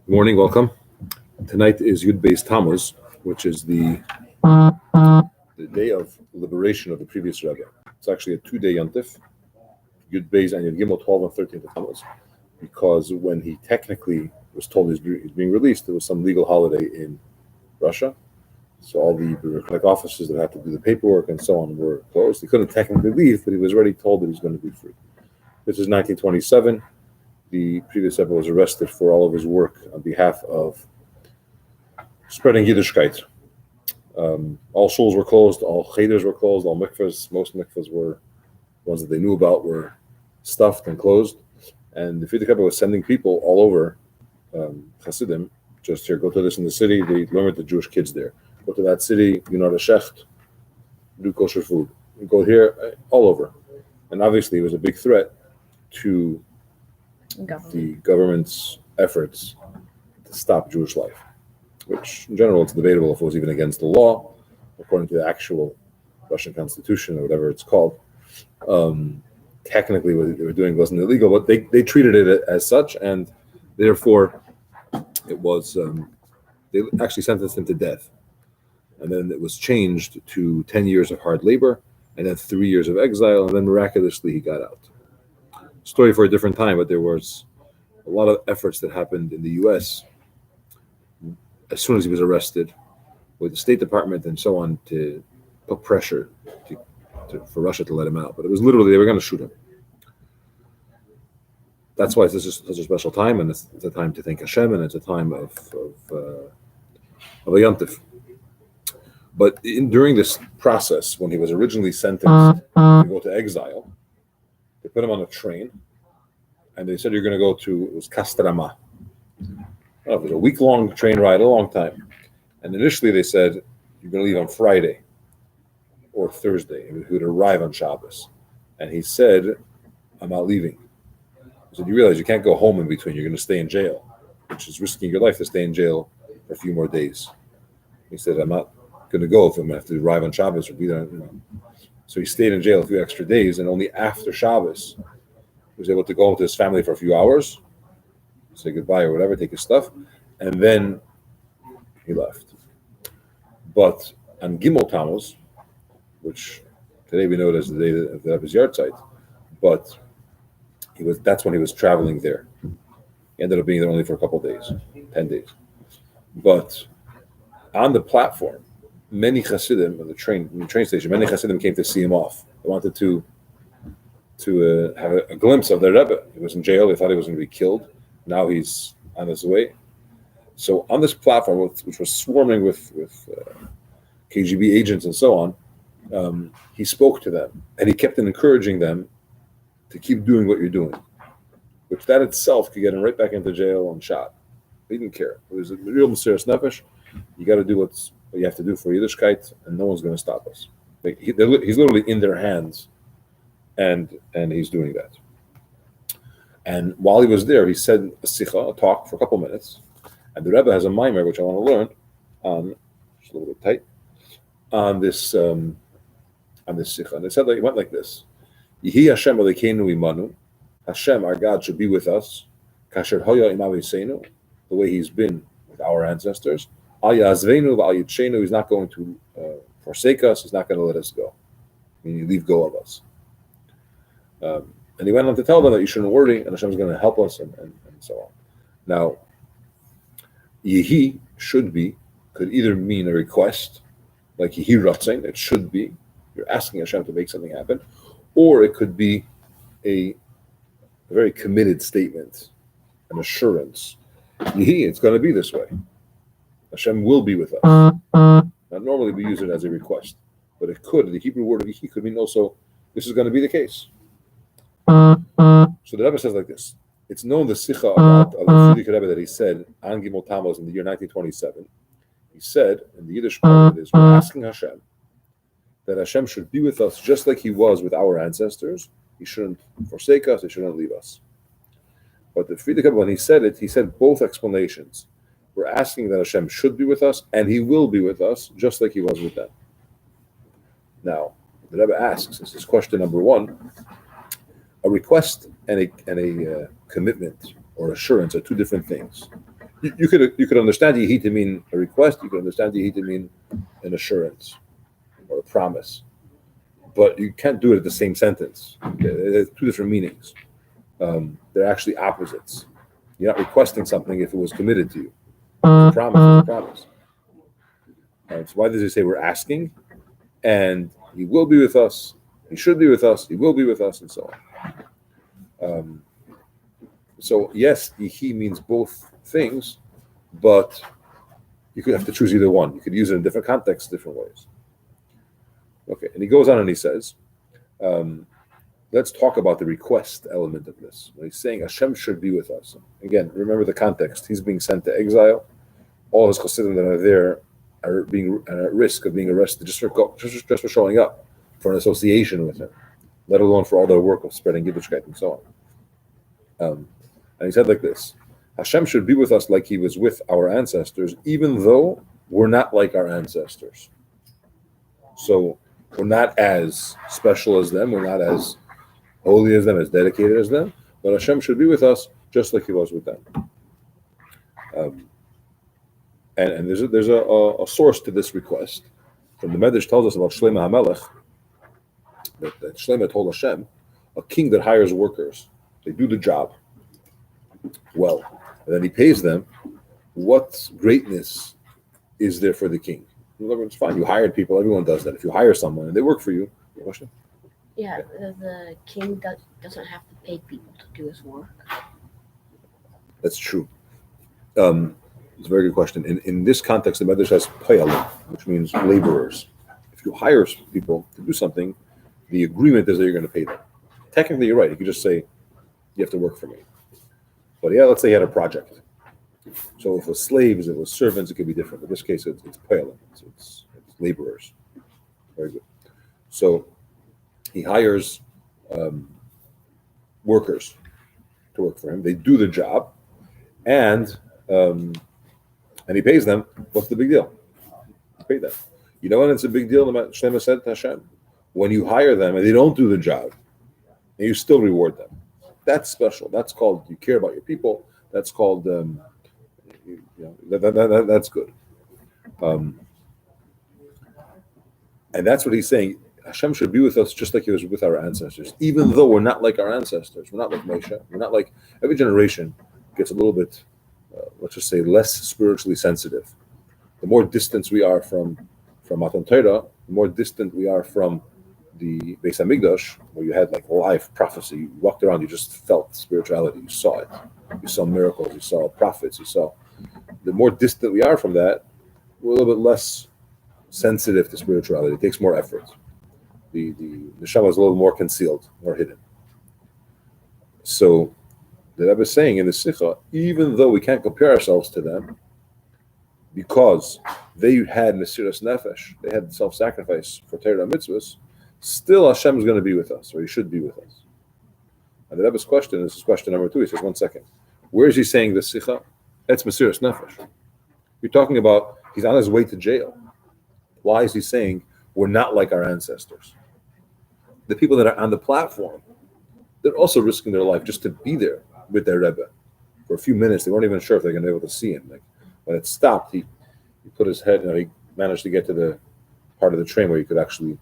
Good morning, welcome. Tonight is Yud Beis Tammuz, which is the day of liberation of the previous Rebbe. It's actually a 2-day Yontif, Yud Beis and Yud Gimel 12 and 13 of Tammuz, because when he technically was told he's being released, there was some legal holiday in Russia. So all the bureaucratic offices that had to do the paperwork and so on were closed. He couldn't technically leave, but he was already told that he's going to be free. This is 1927. The previous Rebbe was arrested for all of his work on behalf of spreading Yiddishkeit. All shuls were closed, all cheder were closed, all mikvahs, most mikvahs were ones that they knew about were stuffed and closed. And the Frierdiker Rebbe was sending people all over Chasidim, just here, go to this in the city, they learn with the Jewish kids there. Go to that city, you know the shecht, do kosher food. You go here, all over. And obviously it was a big threat to the government's efforts to stop Jewish life, which in general it's debatable if it was even against the law, according to the actual Russian constitution or whatever it's called. Technically what they were doing wasn't illegal, but they treated it as such, and therefore it was, they actually sentenced him to death. And then it was changed to 10 years of hard labor, and then 3 years of exile, and then miraculously he got out. Story for a different time, but there was a lot of efforts that happened in the U.S. as soon as he was arrested, with the State Department and so on, to put pressure for Russia to let him out. But it was literally, they were going to shoot him. That's why this is such a special time, and it's a time to thank Hashem, and it's a time of a yontif. But during this process, when he was originally sentenced to go to exile, they put him on a train, and they said, you're going to go to, it was Kostroma. It was a week-long train ride, a long time. And initially they said, you're going to leave on Friday or Thursday. He would arrive on Shabbos. And he said, I'm not leaving. He said, you realize you can't go home in between. You're going to stay in jail, which is risking your life to stay in jail for a few more days. He said, I'm not going to go if I'm going to have to arrive on Shabbos or be there. So he stayed in jail a few extra days, and only after Shabbos he was able to go home to his family for a few hours, say goodbye or whatever, take his stuff, and then he left. But on Gimel Tammuz, which today we know it as the day of his yahrzeit, but that's when he was traveling there. He ended up being there only for a couple of days, 10 days. But on the platform, many Chasidim in the train station, many Chasidim came to see him off. They wanted to have a glimpse of their Rebbe. He was in jail. They thought he was going to be killed. Now he's on his way. So on this platform, which was swarming with KGB agents and so on, he spoke to them, and he kept encouraging them to keep doing what you're doing, which that itself could get him right back into jail and shot. He didn't care. It was a real mysterious nefesh. You got to do what you have to do for Yiddishkeit, and no one's going to stop us. He's literally in their hands, and he's doing that. And while he was there, he said a sikha, a talk for a couple minutes, and the Rebbe has a mimer which I want to learn on, just a little bit tight, on this sikha. And they said that he went like this: Yehi Hashem Elokeinu imanu, Hashem our God should be with us, kasher hoya im aviseinu, the way He's been with our ancestors. He's not going to forsake us. He's not going to let us go. Meaning, leave go of us. And he went on to tell them that you shouldn't worry, and Hashem is going to help us, and so on. Now, Yehi should be could either mean a request, like Yehi Ratzin, it should be, you're asking Hashem to make something happen, or it could be a very committed statement, an assurance. Yehi, it's going to be this way. Hashem will be with us. Now, normally we use it as a request, but it could, the Hebrew word of Yehi could mean also, this is going to be the case. So the Rebbe says like this: it's known the sikha of the Frierdiker Rebbe that he said on Gimel Tammuz in the year 1927. He said in the Yiddish part is, we're asking Hashem that Hashem should be with us just like He was with our ancestors. He shouldn't forsake us. He shouldn't leave us. But the Frierdiker Rebbe, when he said it, he said both explanations. We're asking that Hashem should be with us, and He will be with us just like He was with them. Now, the Rebbe asks, this is question number one. A request and a commitment or assurance are two different things. You could understand Yehi to mean a request. You could understand Yehi to mean an assurance or a promise, but you can't do it at the same sentence. There's two different meanings. They're actually opposites. You're not requesting something if it was committed to you. It's a promise. It's a promise. So why does he say we're asking? And he will be with us. He should be with us. He will be with us, and so on. So yes, he means both things, but you could have to choose either one. You could use it in different contexts, different ways. Okay, and he goes on and he says, let's talk about the request element of this. When he's saying Hashem should be with us. Again, remember the context. He's being sent to exile. All his Chassidim that are there are at risk of being arrested just for showing up, for an association with him, let alone for all their work of spreading Yiddishkeit and so on. And he said like this, Hashem should be with us like he was with our ancestors, even though we're not like our ancestors. So we're not as special as them, we're not as holy as them, as dedicated as them, but Hashem should be with us just like he was with them. And there's a source to this request. From the Medrash tells us about Shlomo HaMelech, that Shlomo told Hashem, a king that hires workers, they do the job well, and then he pays them. What greatness is there for the king? It's fine. You hired people. Everyone does that. If you hire someone and they work for you, your question? Yeah, the king doesn't have to pay people to do his work. That's true. It's a very good question. In this context, the Medrash says payalim, which means laborers. If you hire people to do something, the agreement is that you're going to pay them. Technically, you're right. You could just say, you have to work for me. But yeah, let's say you had a project. So if it was slaves, if it was servants, it could be different. In this case, it's payalim. It's laborers. Very good. So he hires workers to work for him. They do the job, and he pays them. What's the big deal? You pay them. You know when it's a big deal? Shlomo said to Hashem, when you hire them and they don't do the job, and you still reward them. That's special. That's called you care about your people. That's called that's good. And that's what he's saying. Hashem should be with us just like he was with our ancestors, even though we're not like our ancestors. We're not like Moshe. We're not like every generation gets a little bit, let's just say, less spiritually sensitive. The more distance we are from Matan Torah, the more distant we are from the Beis Hamikdash, where you had like live prophecy. You walked around, you just felt spirituality. You saw it. You saw miracles. You saw prophets. You saw. The more distant we are from that, we're a little bit less sensitive to spirituality. It takes more effort. The neshama is a little more concealed, more hidden. So the Rebbe is saying in the Sikha, even though we can't compare ourselves to them, because they had Mesiras Nefesh, they had self-sacrifice for Torah mitzvahs, still Hashem is going to be with us, or he should be with us. And the Rebbe's question, this is question number 2, he says, 1 second. Where is he saying this Sikha? It's Mesiras Nefesh. You're talking about he's on his way to jail. Why is he saying we're not like our ancestors? The people that are on the platform, they're also risking their life just to be there with their Rebbe. For a few minutes, they weren't even sure if they're going to be able to see him. Like, when it stopped, he put his head, he managed to get to the part of the train where he could actually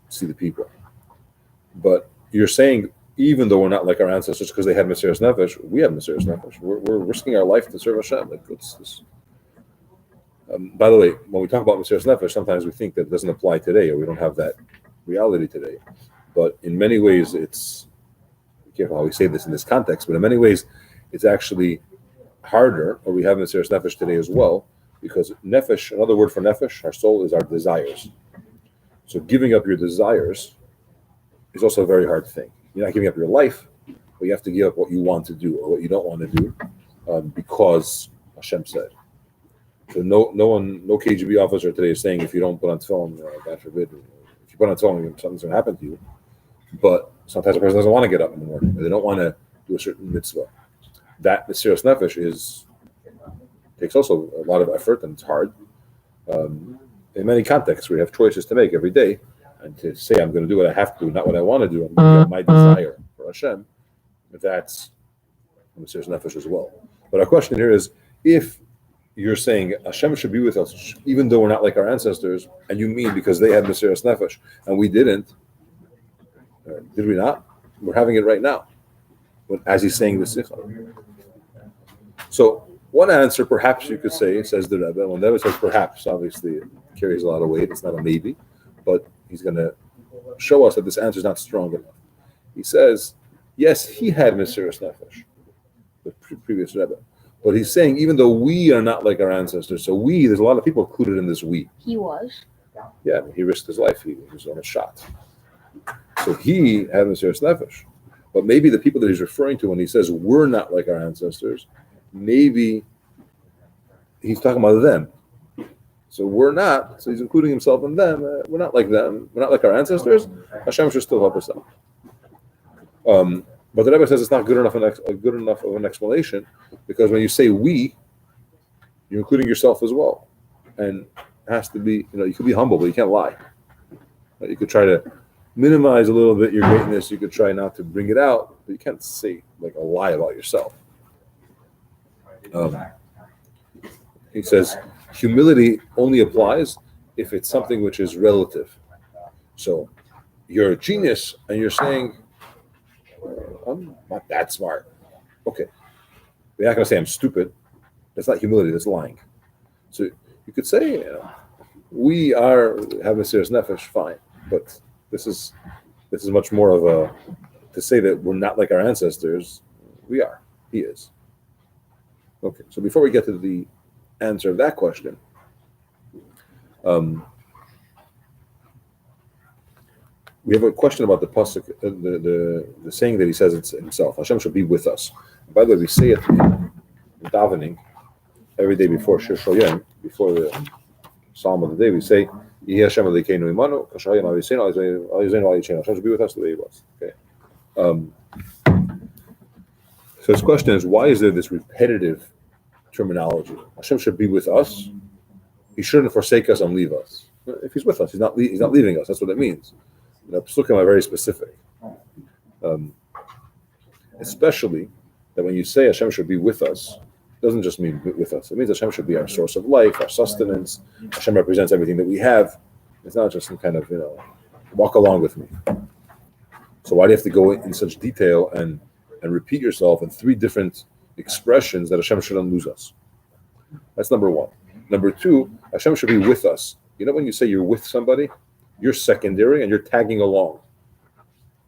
see the people. But you're saying, even though we're not like our ancestors because they had Mesiras Nefesh, we have Mesiras Nefesh. We're risking our life to serve Hashem. Like, what's this? By the way, when we talk about Mesiras Nefesh, sometimes we think that it doesn't apply today, or we don't have that reality today. But in many ways, it's, be careful how we say this in this context, but in many ways, it's actually harder, or we have Mesiras Nefesh today as well, because Nefesh, another word for Nefesh, our soul, is our desires. So giving up your desires is also a very hard thing. You're not giving up your life, but you have to give up what you want to do or what you don't want to do because Hashem said. So no KGB officer today is saying if you don't put on tefillin, God forbid, if you put on tefillin, something's going to happen to you. But sometimes a person doesn't want to get up in the morning, or they don't want to do a certain mitzvah. That Mesiras Nefesh takes also a lot of effort, and it's hard. In many contexts, we have choices to make every day, and to say I'm going to do what I have to do, not what I want to do, I'm going to get my desire for Hashem. That's Mesiras Nefesh as well. But our question here is if you're saying Hashem should be with us, even though we're not like our ancestors, and you mean because they had Mesiras Nefesh and we didn't, did we not? We're having it right now, as he's saying the Sikha. So one answer, perhaps you could say, says the Rebbe. When the Rebbe says perhaps, obviously it carries a lot of weight. It's not a maybe, but he's going to show us that this answer is not strong enough. He says, yes, he had Mesiras Nefesh, the previous Rebbe. But he's saying, even though we are not like our ancestors, so there's a lot of people included in this we. He was. Yeah, he risked his life. He was almost shot. So he had Mesiras Nefesh. But maybe the people that he's referring to when he says we're not like our ancestors, maybe he's talking about them. So we're not. So he's including himself in them. We're not like them. We're not like our ancestors. Hashem should still help us out. But the Rebbe says it's not good enough of an explanation, because when you say we, you're including yourself as well, and it has to be. You could be humble, but you can't lie. You could try to minimize a little bit your greatness. You could try not to bring it out, but you can't say like a lie about yourself. He says humility only applies if it's something which is relative. So you're a genius, and you're saying, I'm not that smart. Okay. You're not going to say I'm stupid. That's not humility, that's lying. So you could say, we have Mesiras Nefesh, fine. But this is much more of to say that we're not like our ancestors, we are. He is. Okay, so before we get to the answer of that question, we have a question about the pasuk, the saying that he says it's himself. Hashem shall be with us. And by the way, we say it in davening every day before Shir Shoyim, before the Psalm of the day. We say, "Yehi Hashem Elokeinu imanu, k'shayim aviseinu al Hashem shall be with us the way he was." Okay. So his question is, why is there this repetitive terminology? Hashem should be with us. He shouldn't forsake us and leave us. If he's with us, he's not leaving us. That's what it means. Psukim are very specific. Especially that when you say Hashem should be with us, it doesn't just mean with us. It means Hashem should be our source of life, our sustenance. Hashem represents everything that we have. It's not just some kind of, walk along with me. So why do you have to go in such detail and repeat yourself in three different expressions that Hashem shouldn't lose us? That's number one. Number two, Hashem should be with us. When you say you're with somebody, you're secondary and you're tagging along.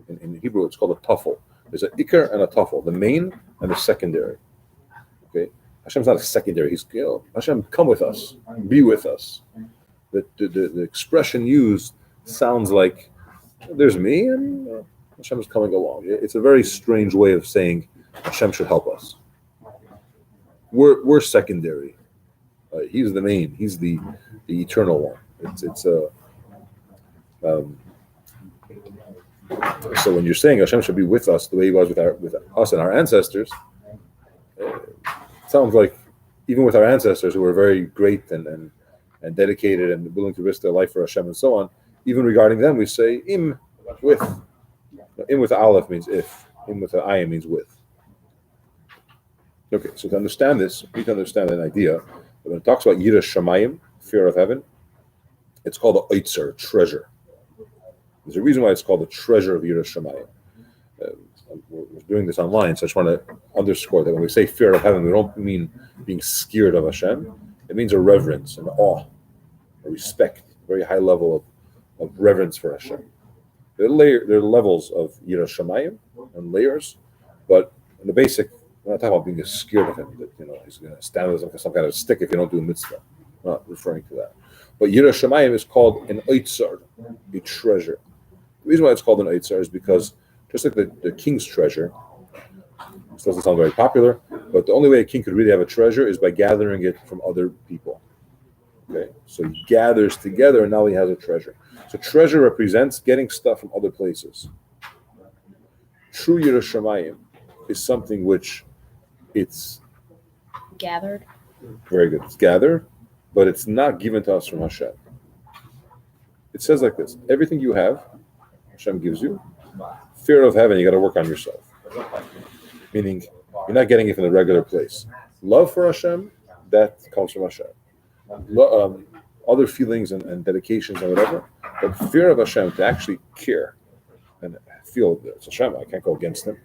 In Hebrew, it's called a tuffle. There's an ikar and a tuffle, the main and the secondary. Okay, Hashem's not a secondary. He's Hashem, come with us, be with us. The expression used sounds like there's me and Hashem is coming along. It's a very strange way of saying Hashem should help us. We're secondary. He's the main. He's the eternal one. So when you're saying Hashem should be with us the way he was with us and our ancestors, it sounds like even with our ancestors who were very great and dedicated and willing to risk their life for Hashem and so on, even regarding them we say im with. Im with aleph means if. Im with an ayin means with. Okay, so to understand this, we need to understand an idea. When it talks about Yiras Shamayim, fear of heaven, it's called a oitzer, treasure. There's a reason why it's called the treasure of Yiras Shamayim. We're doing this online, so I just want to underscore that when we say fear of heaven, we don't mean being scared of Hashem. It means a reverence, an awe, a respect, a very high level of reverence for Hashem. There are levels of Yiras Shamayim and layers, but in the basic, we're not talking about being scared of him, that he's going to stand with some kind of stick if you don't do a mitzvah. I'm not referring to that. But Yiras Shamayim is called an oitzer, a treasure. The reason why it's called an oitzer is because just like the king's treasure, this doesn't sound very popular, but the only way a king could really have a treasure is by gathering it from other people. Okay, so he gathers together and now he has a treasure. So treasure represents getting stuff from other places. True Yiras Shamayim is something which it's gathered. Very good. It's gathered, but it's not given to us from Hashem. It says like this: everything you have, Hashem gives you. Fear of heaven, you got to work on yourself. Meaning, you're not getting it from the regular place. Love for Hashem, that comes from Hashem. Other feelings and dedications and whatever, but fear of Hashem, to actually care and feel that it's Hashem, I can't go against him,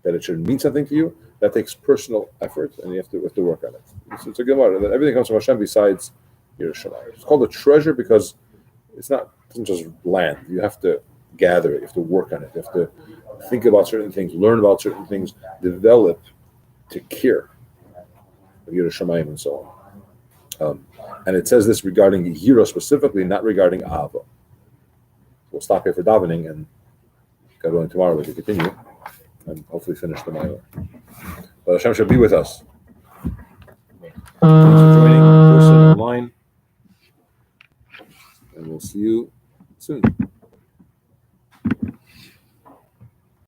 that it should mean something to you, that takes personal effort, and you have to work on it. It's a Gemara that everything comes from Hashem besides Yerushalayim. It's called a treasure because it doesn't just land. You have to gather it, you have to work on it, you have to think about certain things, learn about certain things, develop to care of Yerushalayim and so on. And it says this regarding Yira specifically, not regarding Ava. We'll stop here for davening, and God willing, tomorrow we can continue and hopefully finish the Ma'or. But Hashem should be with us. Thanks for joining in person online, and we'll see you soon.